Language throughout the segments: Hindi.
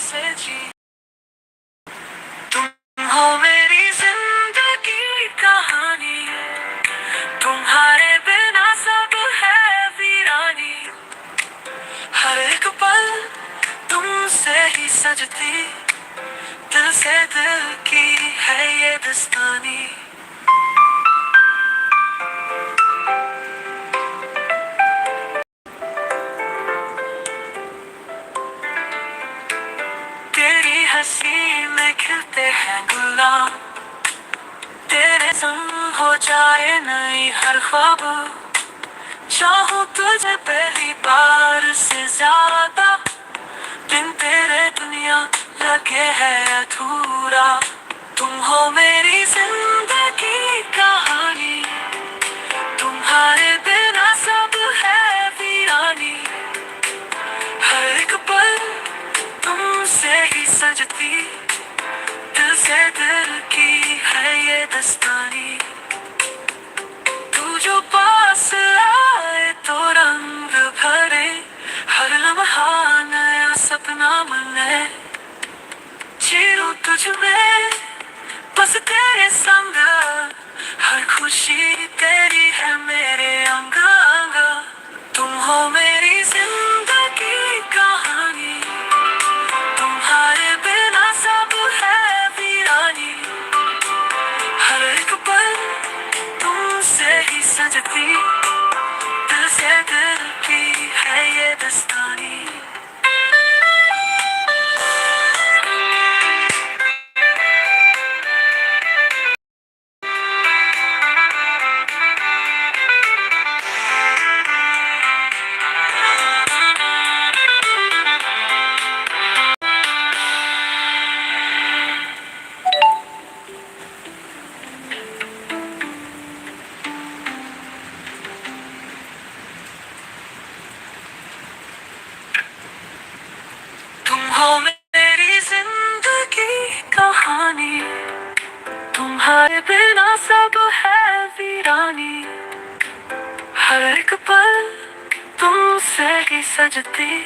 से जी। तुम हो मेरी जिंदगी कहानी, तुम्हारे बिना सब है वीरानी। हर एक पल तुमसे ही सजती, दिल से दिल की है ये दस्तानी। तेरी हंसी में खिलते हैं गुलाब, तेरे संग हो जाए नई हर ख्वाब। चाहूं तुझे पहली बार से ज्यादा, बिन तेरे दुनिया लगे है अधूरा। तुम हो मेरी जिंदगी कहानी, तुम्हारे बिना सब है वीरानी। हर एक पल तुमसे ही सजती, दिल से दिल की है ये दस्तानी। तू जो पास आए तो रंग भरे, हर लम्हा नया सपना बने। जीऊं तुझ में बस तेरे संग, हर खुशी तेरी है मेरे अंग अंग। तुम हो मेरी जिंदगी कहानी, तुम्हारे बिना सब है वीरानी। हर एक पल तुमसे ही सजती, दिल से दिल की है ये दस्तानी। तुम हो मेरी जिंदगी कहानी, तुम्हारे बिना सब है वीरानी। हर एक पल तुमसे ही सजती,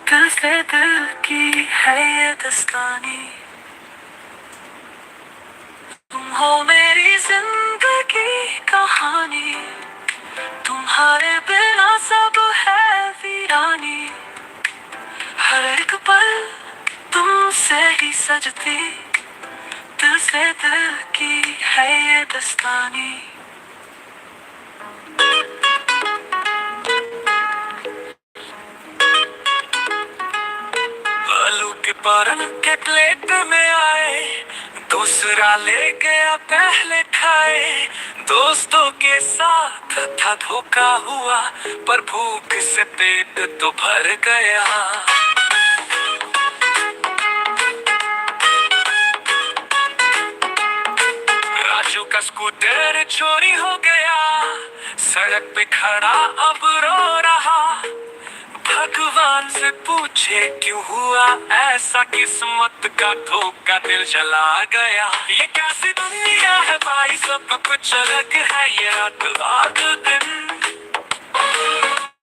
दिल से दिल की है ये दस्तानी। तुम हो मेरी जिंदगी कहानी, तुम्हारे बिना सब है वीरानी। हर एक पल तुमसे ही सजती, दिल से दिल की है ये दस्तानी। आलू के पराठे के प्लेट में आए, दूसरा ले गया पहले खाए। दोस्तों के साथ था धोखा हुआ, पर भूख से पेट तो भर गया। राजू का स्कूटर चोरी हो गया, सड़क पे खड़ा अब रो रहा। भगवान से पूछे क्यों हुआ ऐसा, किस्मत का धोखा दिल जला गया। ये कैसी दुनिया है भाई, सब कुछ अलग है ये रात रात दिन।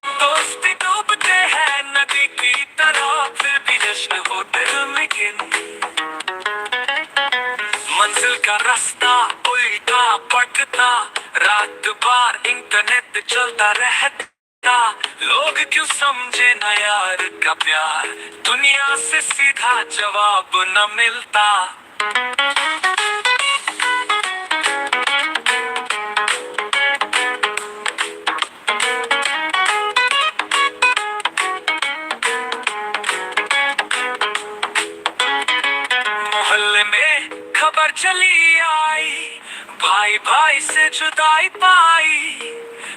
दोस्ती डूबते हैं नदी की तरह, फिर भी जश्न हो दिल में गिन। मंजिल का रास्ता उल्टा पड़ता, रात बार इंटरनेट चलता रहता। लोग क्यों समझे ना यार का प्यार, दुनिया से सीधा जवाब न मिलता। मोहल्ले में खबर चली आई, भाई भाई से जुदाई पाई।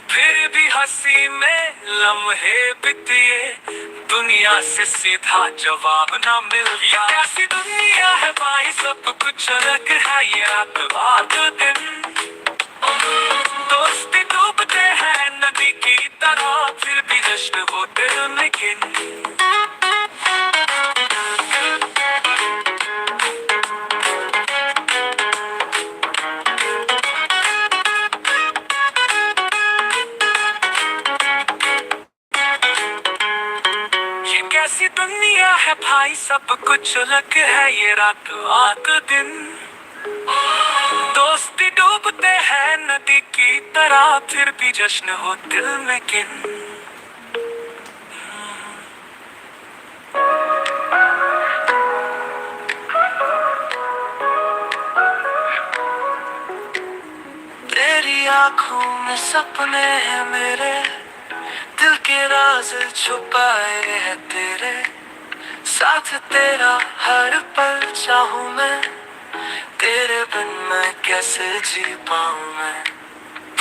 फिर भी हंसी में लम्हे बितिए, दुनिया से सीधा जवाब न मिल। ये कैसी दुनिया है भाई, सब कुछ अलग है ये रात रात दिन। दोस्ती डूबते हैं नदी की तरह, फिर भी जश्न वो दिल में गिन। कैसी दुनिया है भाई सब कुछ अलग है, ये रात आत दिन दोस्ती डूबते हैं नदी की तरह, फिर भी जश्न हो दिल में किन। तेरी आंखों में सपने हैं मेरे, दिल के राज छुपाए हैं तेरे साथ, तेरा हर पल चाहूं मैं, तेरे बिन मैं कैसे जी पाऊं मैं।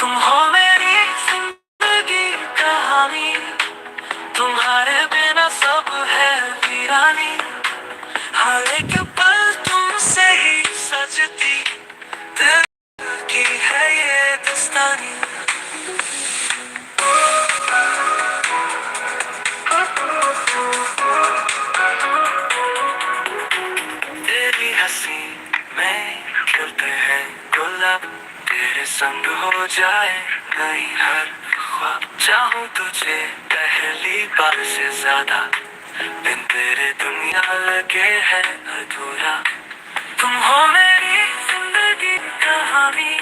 तुम हो मेरी जिंदगी कहानी, तुम्हारे बिना सब है वीरानी, हर एक पल तुमसे ही सजती, दिल की है ये दस्तानी। तेरी हंसी में खिलते हैं गुलाब, तेरे संग हो जाए कहीं हर ख्वाब, चाहूं तुझे पहली बार से ज्यादा, बिन तेरे दुनिया लगे है अधूरा। तुम हो मेरी जिंदगी कहानी,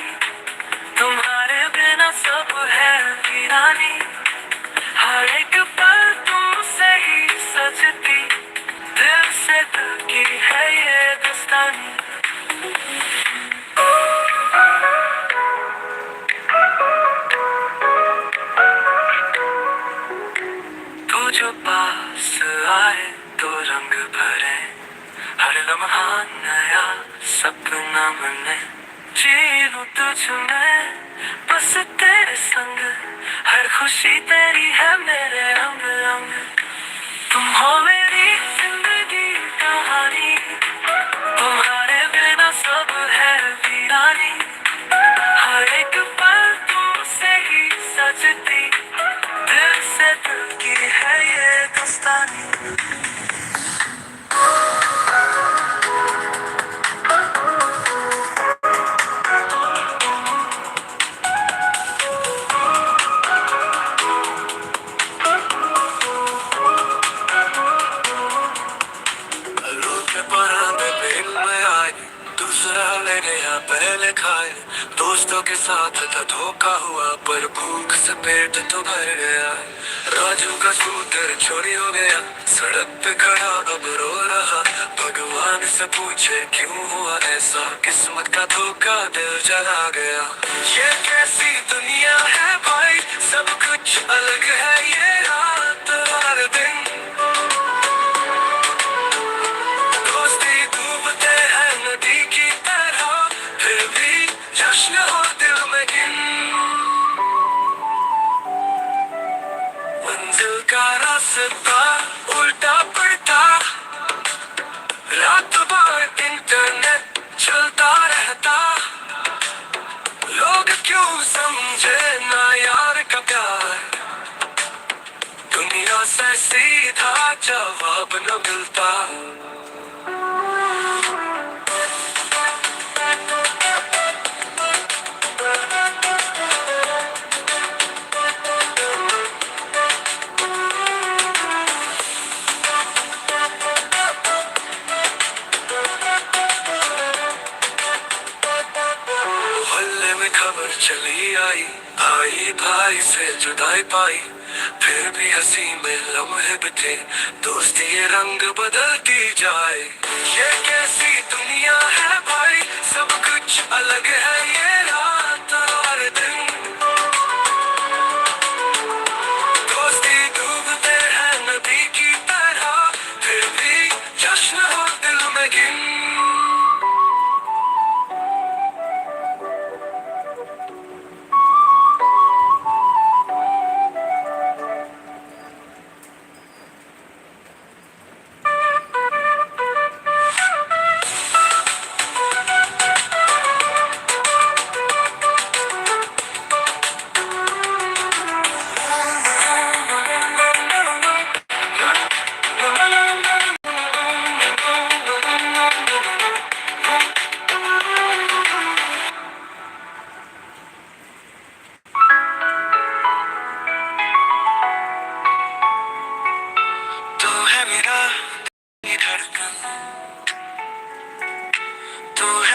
तुम्हारे बिना सब है वीरानी, हर एक पल तुमसे ही सजती, दिल से दिल की है ये दस्तानी। तू जो पास आए तो रंग भरे, हर लम्हा नया सपना बने, जी लूं तुझ में बस तेरे संग, हर खुशी तेरी है मेरे अंग अंग। तुम हो मेरी जिंदगी कहानी, तुम्हारे बिना सब है वीरानी, हर एक पल तुमसे ही सजती, दिल से दिल की है ये दस्तानी। रूठे परांठे पेट में आए, दूसरा लेने या पहले खाए, दोस्तों के साथ था धोखा हुआ, पर भूख से पेट तो भर गया। राजू का सूत्र चोरी हो गया, सड़क पे खड़ा अब रो रहा, भगवान से पूछे क्यों हुआ ऐसा, किस्मत का धोखा दिल जला गया। ये कैसी दुनिया है भाई, सब कुछ अलग है, ये रात हर दिन दोस्ती डूबते हैं नदी की तरह, फिर भी जश्न हो दिल में गिन। मंजिल का रास्ता उल्टा पड़ता, रात भर इंटरनेट चलता रहता, लोग क्यों समझे ना यार का प्यार, दुनिया से सीधा जवाब न मिलता। मोहल्ले में खबर चली आई, भाई भाई से जुदाई पाई, फिर भी हंसी में लम्हे बिते, दोस्ती ये रंग बदलती जाए। ये कैसी दुनिया है भाई, सब कुछ अलग है, ये रात और दिन दोस्ती डूबते हैं नदी की तरह, फिर भी जश्न हो दिल में गिन।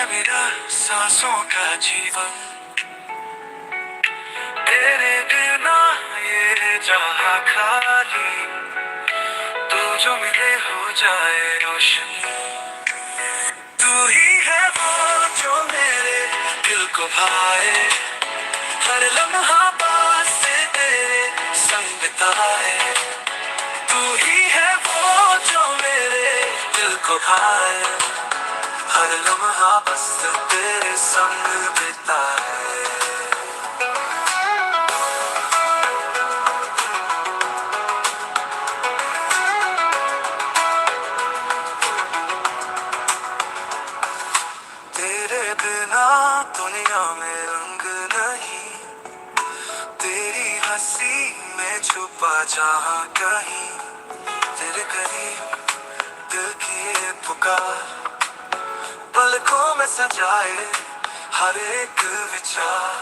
मेरा सांसों का जीवन, तेरे बिना ये जहां खाली, तू जो मिले हो जाए रोशन। तू ही है वो जो मेरे दिल को भाए, हर लम्हा पास तेरे संग बिताए। तू ही है वो जो मेरे दिल को भाए, हर लम्हा बस तेरे संग बिताए। तेरे बिना दुनिया में रंग नहीं, तेरी हंसी में छुपा जहां कहीं, तेरे करीब दिल की ये पुकार, पलकों में सजाए हर एक विचार।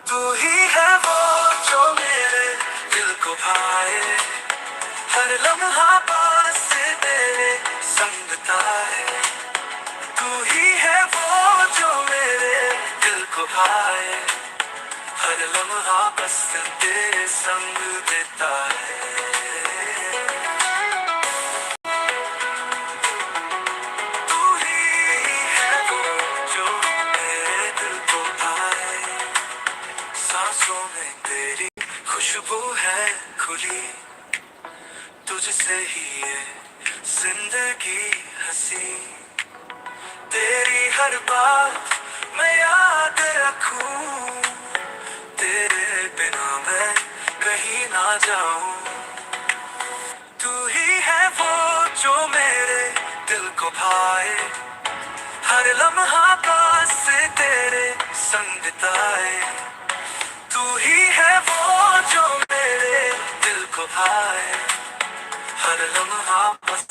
तू ही है वो जो मेरे दिल को भाए, हर लम्हा पास तेरे संग बिताए। तू ही है वो जो मेरे दिल को भाए, हर लम्हा बस तेरे संग बिताए। तू ही है वो जो मेरे दिल को भाए, सांसों में तेरी खुशबू है खुली, तुझसे ही ये जिंदगी हंसी। तेरी हर बात मैं याद रखूं, तेरे बिना मैं कहीं ना जाऊं। तू ही है वो जो मेरे दिल को भाए, हर लम्हा पास तेरे संग बिताए। तू ही है वो जो मेरे दिल को भाए, हर लम्हा बस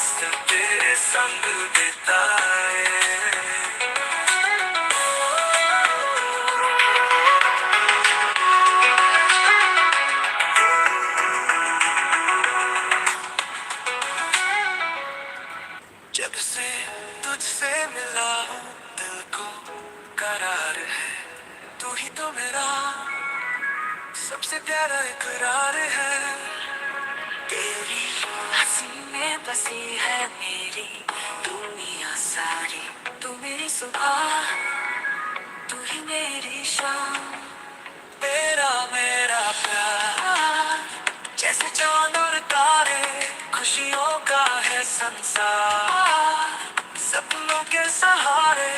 तेरे संग बिताए। जब से तुझसे मिला हूँ दिल को करार है, तू ही तो मेरा सबसे प्यारा इकरार है। तेरी हंसी में बसी है मेरी दुनिया सारी, तू मेरी सुबह तू ही मेरी शाम। तेरा मेरा प्यार जैसे चांद और तारे, खुशियों का है संसार सपनों के सहारे।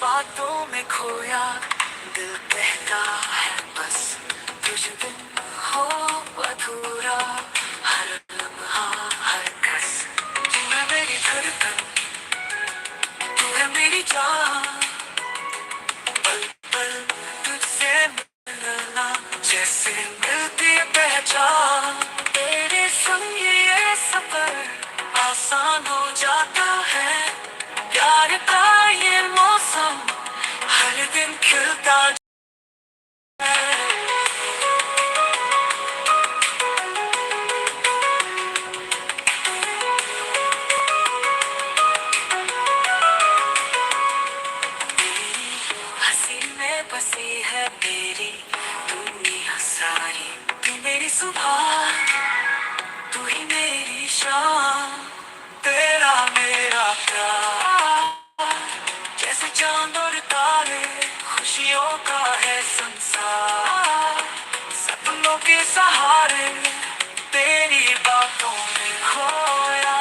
बातों में खोया दिल कहता है बस, तुझ बिन हो अधूरा हर लम्हा हर कस। तू है मेरी धड़कन, तू है मेरी जान, पल पल तुझसे मिलना जैसे मिलती है पहचान। तेरे संग ये सफर आसान हो जाता है, प्यार का ये मौसम हर दिन खिलता है। हंसी में बसी है मेरी दुनिया सारी, तू मेरी सुबह तू ही मेरी शाम। तेरा मेरा प्यार जैसे चांद और तारे, खुशियों का है संसार सपनों के सहारे। तेरी बातों में खोया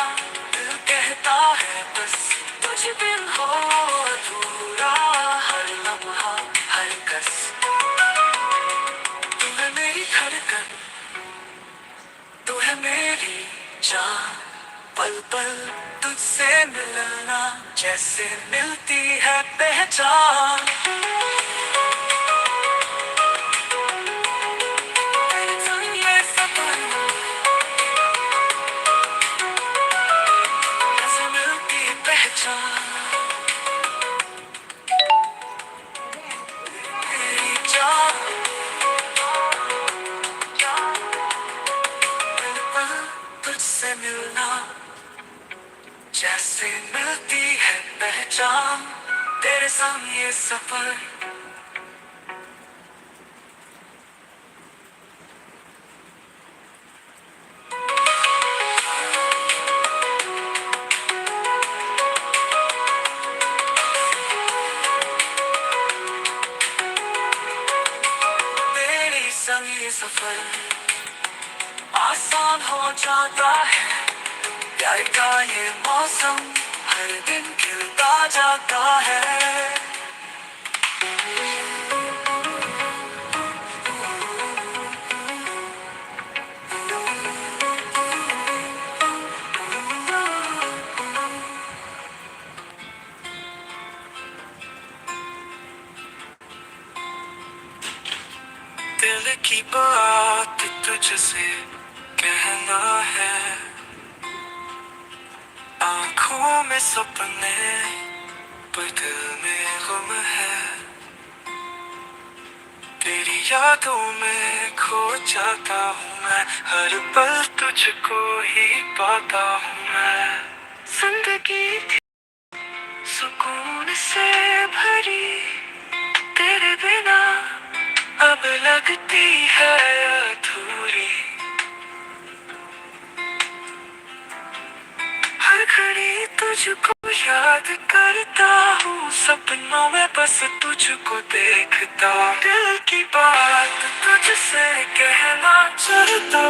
दिल कहता है बस, तुझ बिन हो अधूरा हर लम्हा हर कस। तू है मेरी धड़कन, तू है मेरी जान, पल पल तुझसे मिलना जैसे मिलती है पहचान। तेरे संग ये सफर जैसे मिलती है पहचान। जैसे मिलती है पहचान तेरे संग ये सफर। तेरे संग ये सफर आसान हो जाता है। प्यार का ये मौसम हर दिन खिलता जाता है। दिल की बात तुझसे कहना है, आंखों में सपने पर दिल में गम है। तेरी यादों में खो जाता हूँ मैं, हर पल तुझको ही पाता हूँ मैं। जिंदगी थी सुकून से भरी, तेरे बिना अब लगती है अधूरी। हर घड़ी तुझको याद करता हूँ, सपनों में बस तुझको देखता। दिल की बात तुझसे कहना चाहता